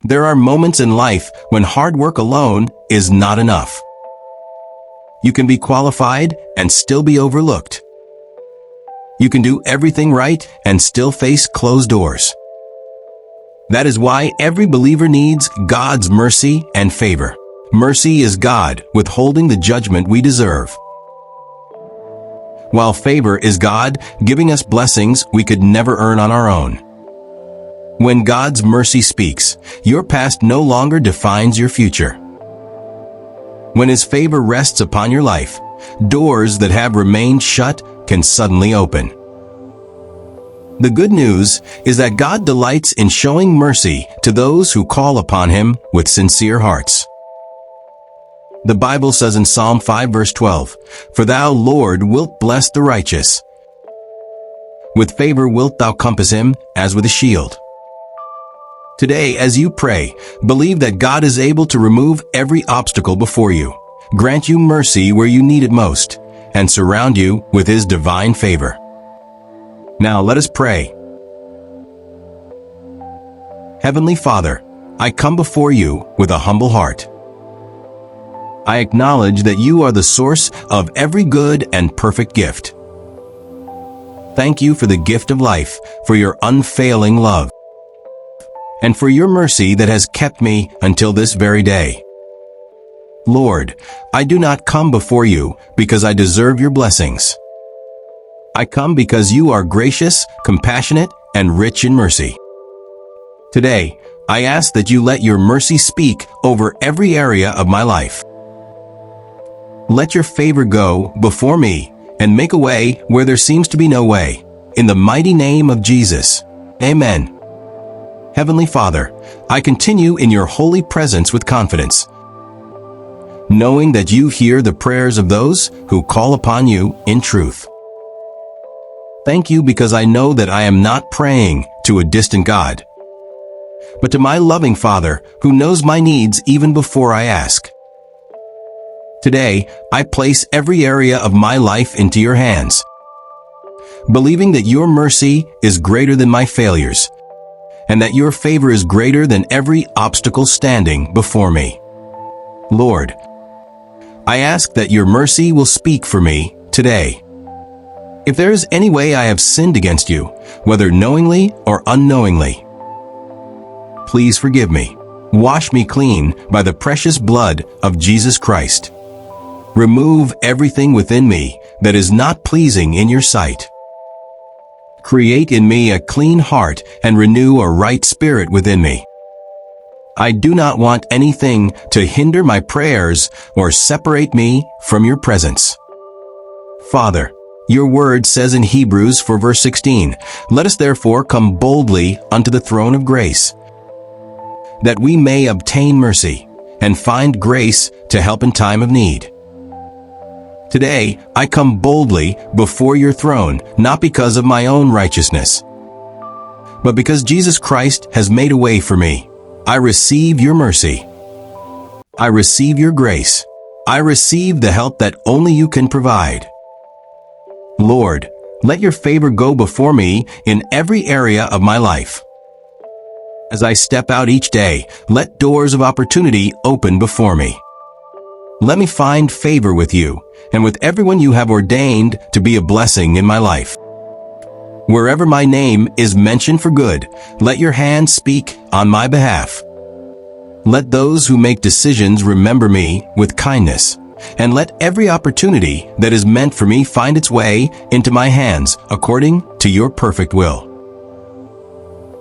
There are moments in life when hard work alone is not enough. You can be qualified and still be overlooked. You can do everything right and still face closed doors. That is why every believer needs God's mercy and favor. Mercy is God withholding the judgment we deserve, while favor is God giving us blessings we could never earn on our own. When God's mercy speaks, your past no longer defines your future. When His favor rests upon your life, doors that have remained shut can suddenly open. The good news is that God delights in showing mercy to those who call upon Him with sincere hearts. The Bible says in Psalm 5 verse 12, "For thou, Lord, wilt bless the righteous. With favor wilt thou compass him as with a shield." Today, as you pray, believe that God is able to remove every obstacle before you, grant you mercy where you need it most, and surround you with His divine favor. Now let us pray. Heavenly Father, I come before you with a humble heart. I acknowledge that you are the source of every good and perfect gift. Thank you for the gift of life, for your unfailing love, and for your mercy that has kept me until this very day. Lord, I do not come before you because I deserve your blessings. I come because you are gracious, compassionate, and rich in mercy. Today, I ask that you let your mercy speak over every area of my life. Let your favor go before me and make a way where there seems to be no way. In the mighty name of Jesus. Amen. Heavenly Father, I continue in your holy presence with confidence, knowing that you hear the prayers of those who call upon you in truth. Thank you because I know that I am not praying to a distant God, but to my loving Father who knows my needs even before I ask. Today, I place every area of my life into your hands, believing that your mercy is greater than my failures, and that your favor is greater than every obstacle standing before me. Lord, I ask that your mercy will speak for me today. If there is any way I have sinned against you, whether knowingly or unknowingly, please forgive me. Wash me clean by the precious blood of Jesus Christ. Remove everything within me that is not pleasing in your sight. Create in me a clean heart and renew a right spirit within me. I do not want anything to hinder my prayers or separate me from your presence. Father, your word says in Hebrews 4 verse 16, "Let us therefore come boldly unto the throne of grace, that we may obtain mercy and find grace to help in time of need." Today, I come boldly before your throne, not because of my own righteousness, but because Jesus Christ has made a way for me. I receive your mercy. I receive your grace. I receive the help that only you can provide. Lord, let your favor go before me in every area of my life. As I step out each day, let doors of opportunity open before me. Let me find favor with you and with everyone you have ordained to be a blessing in my life. Wherever my name is mentioned for good, let your hand speak on my behalf. Let those who make decisions remember me with kindness, and let every opportunity that is meant for me find its way into my hands according to your perfect will.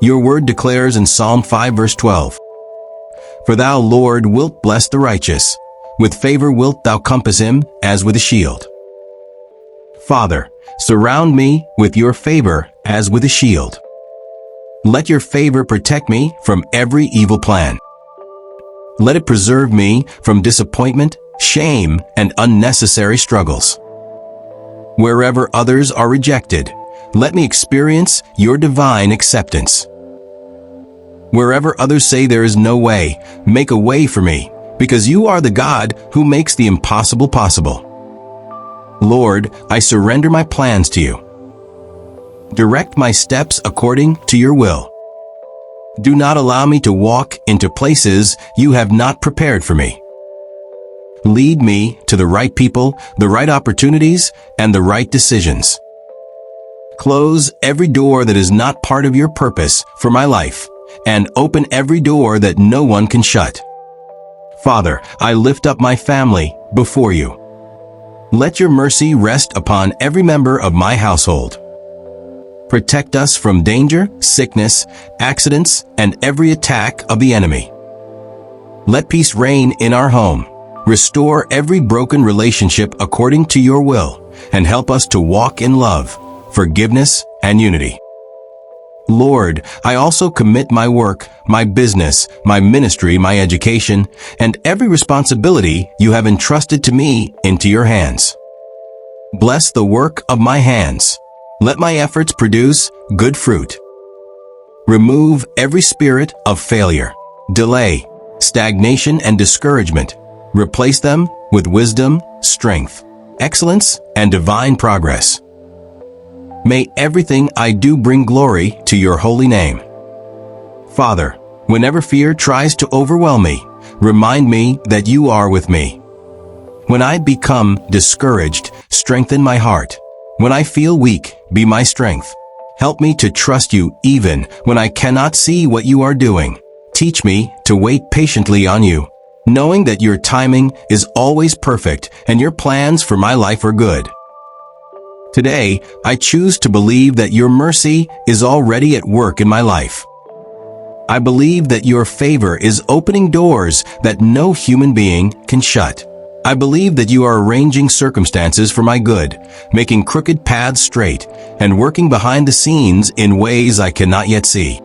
Your word declares in Psalm 5 verse 12, "For thou, Lord, wilt bless the righteous. With favor wilt thou compass him as with a shield." Father, surround me with your favor as with a shield. Let your favor protect me from every evil plan. Let it preserve me from disappointment, shame, and unnecessary struggles. Wherever others are rejected, let me experience your divine acceptance. Wherever others say there is no way, make a way for me, because you are the God who makes the impossible possible. Lord, I surrender my plans to you. Direct my steps according to your will. Do not allow me to walk into places you have not prepared for me. Lead me to the right people, the right opportunities, and the right decisions. Close every door that is not part of your purpose for my life, and open every door that no one can shut. Father, I lift up my family before you. Let your mercy rest upon every member of my household. Protect us from danger, sickness, accidents, and every attack of the enemy. Let peace reign in our home. Restore every broken relationship according to your will, and help us to walk in love, forgiveness, and unity. Lord, I also commit my work, my business, my ministry, my education, and every responsibility you have entrusted to me into your hands. Bless the work of my hands. Let my efforts produce good fruit. Remove every spirit of failure, delay, stagnation, and discouragement. Replace them with wisdom, strength, excellence, and divine progress. May everything I do bring glory to your holy name. Father, whenever fear tries to overwhelm me, remind me that you are with me. When I become discouraged, strengthen my heart. When I feel weak, be my strength. Help me to trust you even when I cannot see what you are doing. Teach me to wait patiently on you, knowing that your timing is always perfect and your plans for my life are good. Today, I choose to believe that your mercy is already at work in my life. I believe that your favor is opening doors that no human being can shut. I believe that you are arranging circumstances for my good, making crooked paths straight, and working behind the scenes in ways I cannot yet see.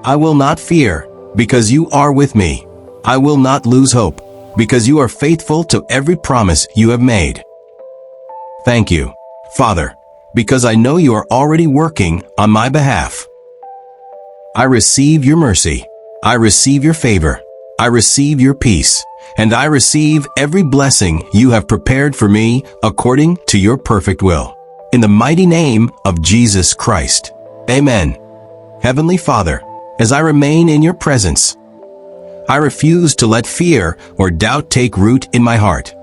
I will not fear, because you are with me. I will not lose hope, because you are faithful to every promise you have made. Thank you, Father, because I know you are already working on my behalf. I receive your mercy. I receive your favor. I receive your peace. And I receive every blessing you have prepared for me according to your perfect will. In the mighty name of Jesus Christ. Amen. Heavenly Father, as I remain in your presence, I refuse to let fear or doubt take root in my heart.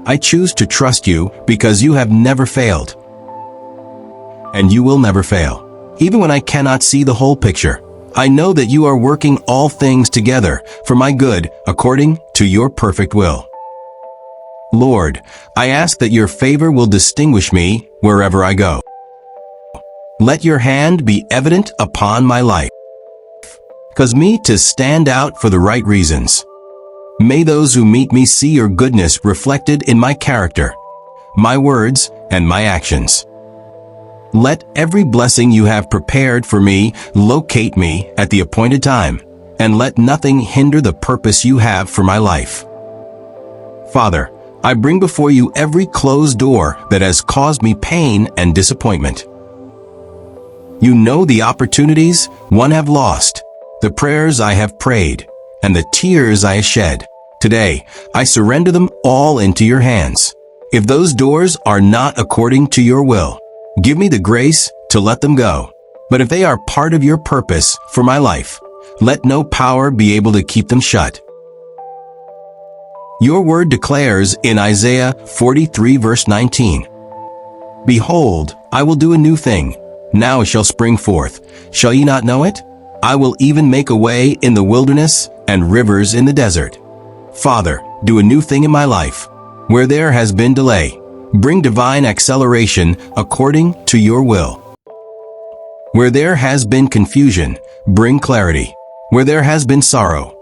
I choose to trust you because you have never failed. And you will never fail. Even when I cannot see the whole picture, I know that you are working all things together for my good according to your perfect will. Lord, I ask that your favor will distinguish me wherever I go. Let your hand be evident upon my life. Cause me to stand out for the right reasons. May those who meet me see your goodness reflected in my character, my words, and my actions. Let every blessing you have prepared for me locate me at the appointed time, and let nothing hinder the purpose you have for my life. Father, I bring before you every closed door that has caused me pain and disappointment. You know the opportunities one have lost, the prayers I have prayed, and the tears I have shed. Today, I surrender them all into your hands. If those doors are not according to your will, give me the grace to let them go. But if they are part of your purpose for my life, let no power be able to keep them shut. Your word declares in Isaiah 43 verse 19, Behold, I will do a new thing. Now it shall spring forth. Shall ye not know it? I will even make a way in the wilderness and rivers in the desert. Father, do a new thing in my life. Where there has been delay, bring divine acceleration according to your will. Where there has been confusion, bring clarity. Where there has been sorrow,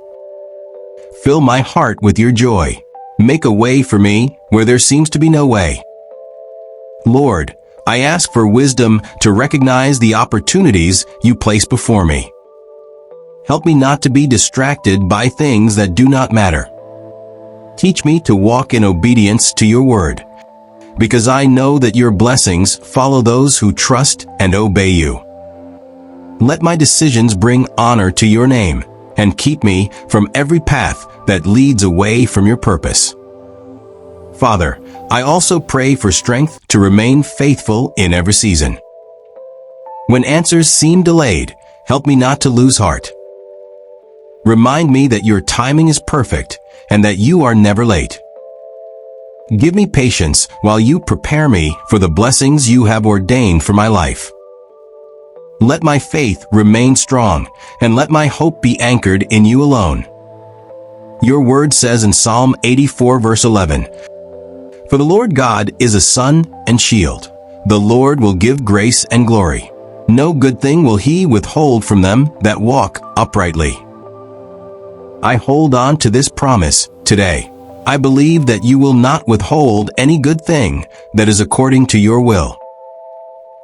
fill my heart with your joy. Make a way for me where there seems to be no way. Lord, I ask for wisdom to recognize the opportunities you place before me. Help me not to be distracted by things that do not matter. Teach me to walk in obedience to your word, because I know that your blessings follow those who trust and obey you. Let my decisions bring honor to your name, and keep me from every path that leads away from your purpose. Father, I also pray for strength to remain faithful in every season. When answers seem delayed, Help me not to lose heart. Remind me that your timing is perfect and that you are never late. Give me patience while you prepare me for the blessings you have ordained for my life. Let my faith remain strong, and let my hope be anchored in you alone. Your word says in Psalm 84 verse 11, "For the Lord God is a sun and shield. The Lord will give grace and glory. No good thing will he withhold from them that walk uprightly." I hold on to this promise today. I believe that you will not withhold any good thing that is according to your will.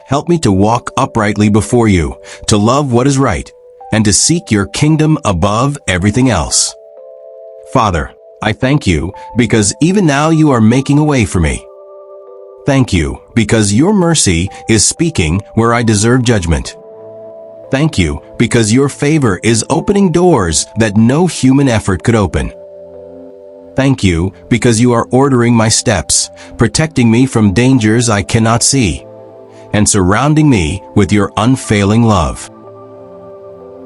Help me to walk uprightly before you, to love what is right, and to seek your kingdom above everything else. Father, I thank you because even now you are making a way for me. Thank you because your mercy is speaking where I deserve judgment. Thank you because your favor is opening doors that no human effort could open. Thank you because you are ordering my steps, protecting me from dangers I cannot see, and surrounding me with your unfailing love.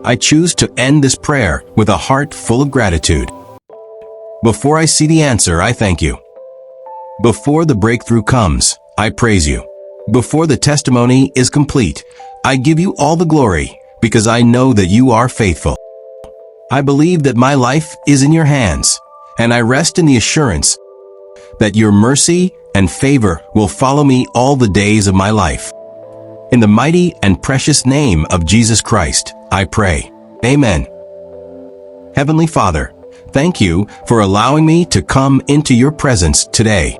I choose to end this prayer with a heart full of gratitude. Before I see the answer, I thank you. Before the breakthrough comes, I praise you. Before the testimony is complete, I give you all the glory because I know that you are faithful. I believe that my life is in your hands, and I rest in the assurance that your mercy and favor will follow me all the days of my life. In the mighty and precious name of Jesus Christ, I pray. Amen. Heavenly Father, thank you for allowing me to come into your presence today.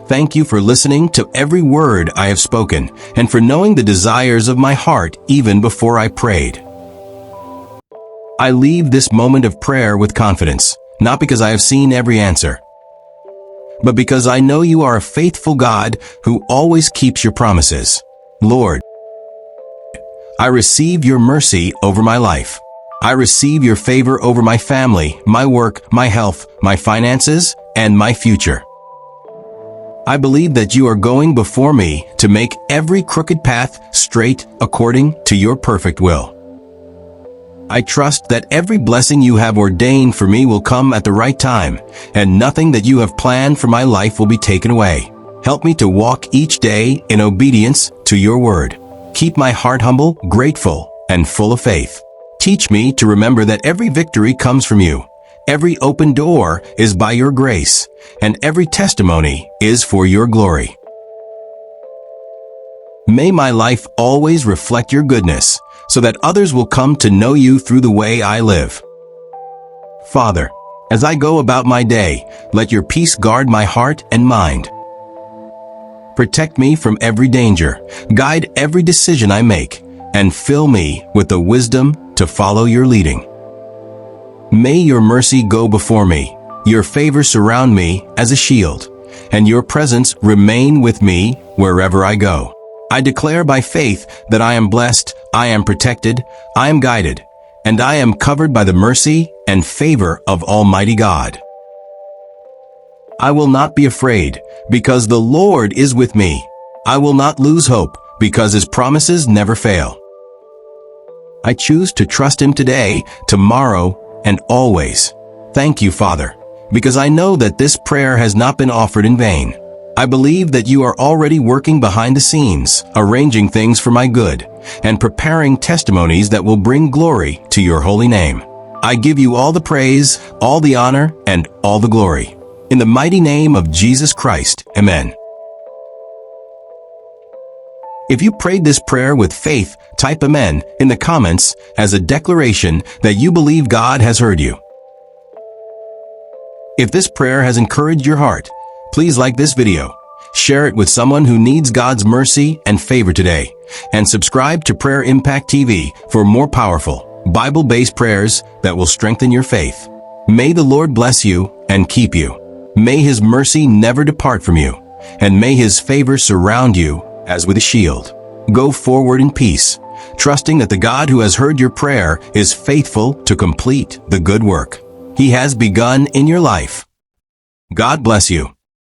Thank you for listening to every word I have spoken and for knowing the desires of my heart even before I prayed. I leave this moment of prayer with confidence, not because I have seen every answer, but because I know you are a faithful God who always keeps your promises. Lord, I receive your mercy over my life. I receive your favor over my family, my work, my health, my finances, and my future. I believe that you are going before me to make every crooked path straight according to your perfect will. I trust that every blessing you have ordained for me will come at the right time, and nothing that you have planned for my life will be taken away. Help me to walk each day in obedience to your word. Keep my heart humble, grateful, and full of faith. Teach me to remember that every victory comes from you. Every open door is by your grace, and every testimony is for your glory. May my life always reflect your goodness, so that others will come to know you through the way I live. Father, as I go about my day, let your peace guard my heart and mind. Protect me from every danger, guide every decision I make, and fill me with the wisdom to follow your leading. May your mercy go before me, your favor surround me as a shield, and your presence remain with me wherever I go. I declare by faith that I am blessed, I am protected, I am guided, and I am covered by the mercy and favor of Almighty God. I will not be afraid, because the Lord is with me. I will not lose hope, because his promises never fail. I choose to trust him today, tomorrow, and always. Thank you, Father, because I know that this prayer has not been offered in vain. I believe that you are already working behind the scenes, arranging things for my good, and preparing testimonies that will bring glory to your holy name. I give you all the praise, all the honor, and all the glory. In the mighty name of Jesus Christ, amen. If you prayed this prayer with faith, type amen in the comments as a declaration that you believe God has heard you. If this prayer has encouraged your heart, please like this video, share it with someone who needs God's mercy and favor today, and subscribe to Prayer Impact TV for more powerful, Bible-based prayers that will strengthen your faith. May the Lord bless you and keep you. May his mercy never depart from you, and may his favor surround you as with a shield. Go forward in peace, trusting that the God who has heard your prayer is faithful to complete the good work he has begun in your life. God bless you.